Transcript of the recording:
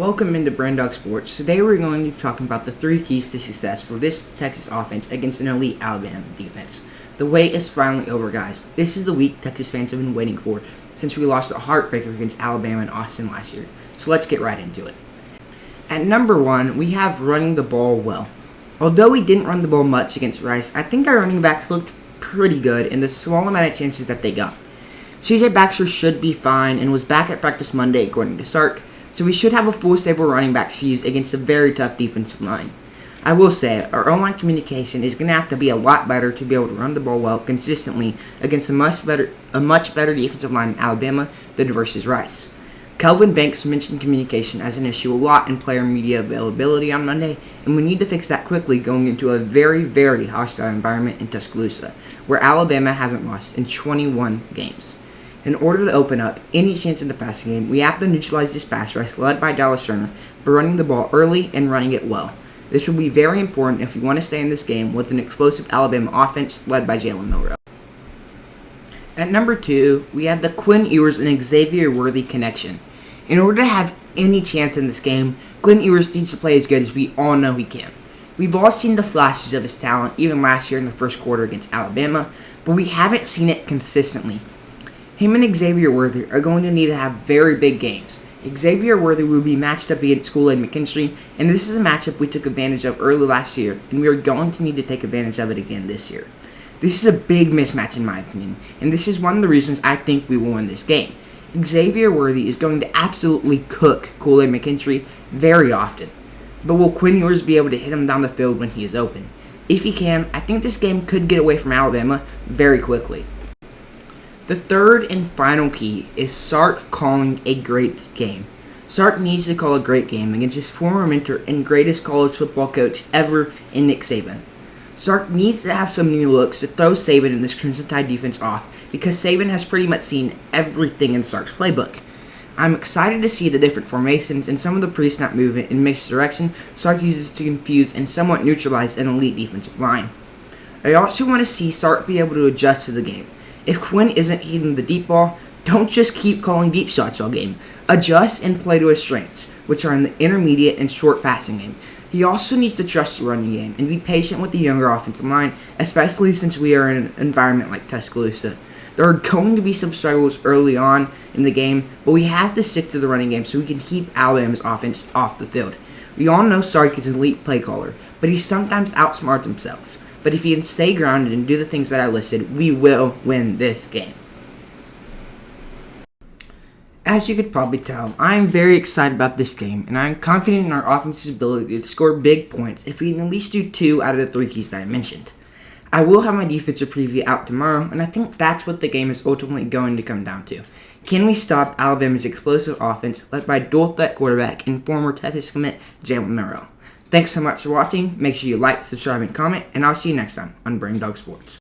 Welcome into Brand Dog Sports. Today we're going to be talking about the 3 keys to success for this Texas offense against an elite Alabama defense. The wait is finally over, guys. This is the week Texas fans have been waiting for since we lost a heartbreaker against Alabama in Austin last year. So let's get right into it. At number 1, we have running the ball well. Although we didn't run the ball much against Rice, I think our running backs looked pretty good in the small amount of chances that they got. CJ Baxter should be fine and was back at practice Monday according to Sark, so we should have a full stable of running backs to use against a very tough defensive line. I will say, our O-line communication is going to have to be a lot better to be able to run the ball well consistently against a much better defensive line in Alabama than versus Rice. Kelvin Banks mentioned communication as an issue a lot in player media availability on Monday, and we need to fix that quickly going into a very, very hostile environment in Tuscaloosa, where Alabama hasn't lost in 21 games. In order to open up any chance in the passing game, we have to neutralize this pass rush led by Dallas Turner by running the ball early and running it well. This will be very important if we want to stay in this game with an explosive Alabama offense led by Jalen Milroe. At number 2, we have the Quinn Ewers and Xavier Worthy connection. In order to have any chance in this game, Quinn Ewers needs to play as good as we all know he can. We've all seen the flashes of his talent even last year in the first quarter against Alabama, but we haven't seen it consistently. Him and Xavier Worthy are going to need to have very big games. Xavier Worthy will be matched up against Kool-Aid McKinstry, and this is a matchup we took advantage of early last year, and we are going to need to take advantage of it again this year. This is a big mismatch in my opinion, and this is one of the reasons I think we will win this game. Xavier Worthy is going to absolutely cook Kool-Aid McKinstry very often, but will Quinn Ewers be able to hit him down the field when he is open? If he can, I think this game could get away from Alabama very quickly. The third and final key is Sark calling a great game. Sark needs to call a great game against his former mentor and greatest college football coach ever in Nick Saban. Sark needs to have some new looks to throw Saban and this Crimson Tide defense off because Saban has pretty much seen everything in Sark's playbook. I'm excited to see the different formations and some of the pre-snap movement and misdirection Sark uses to confuse and somewhat neutralize an elite defensive line. I also want to see Sark be able to adjust to the game. If Quinn isn't hitting the deep ball, don't just keep calling deep shots all game. Adjust and play to his strengths, which are in the intermediate and short passing game. He also needs to trust the running game and be patient with the younger offensive line, especially since we are in an environment like Tuscaloosa. There are going to be some struggles early on in the game, but we have to stick to the running game so we can keep Alabama's offense off the field. We all know Sark is an elite play caller, but he sometimes outsmarts himself. But if he can stay grounded and do the things that I listed, we will win this game. As you could probably tell, I am very excited about this game, and I am confident in our offense's ability to score big points if we can at least do 2 out of the 3 keys that I mentioned. I will have my defensive preview out tomorrow, and I think that's what the game is ultimately going to come down to. Can we stop Alabama's explosive offense led by dual-threat quarterback and former Texas commit Jalen Milroe? Thanks so much for watching. Make sure you like, subscribe, and comment, and I'll see you next time on Brand Dog Sports.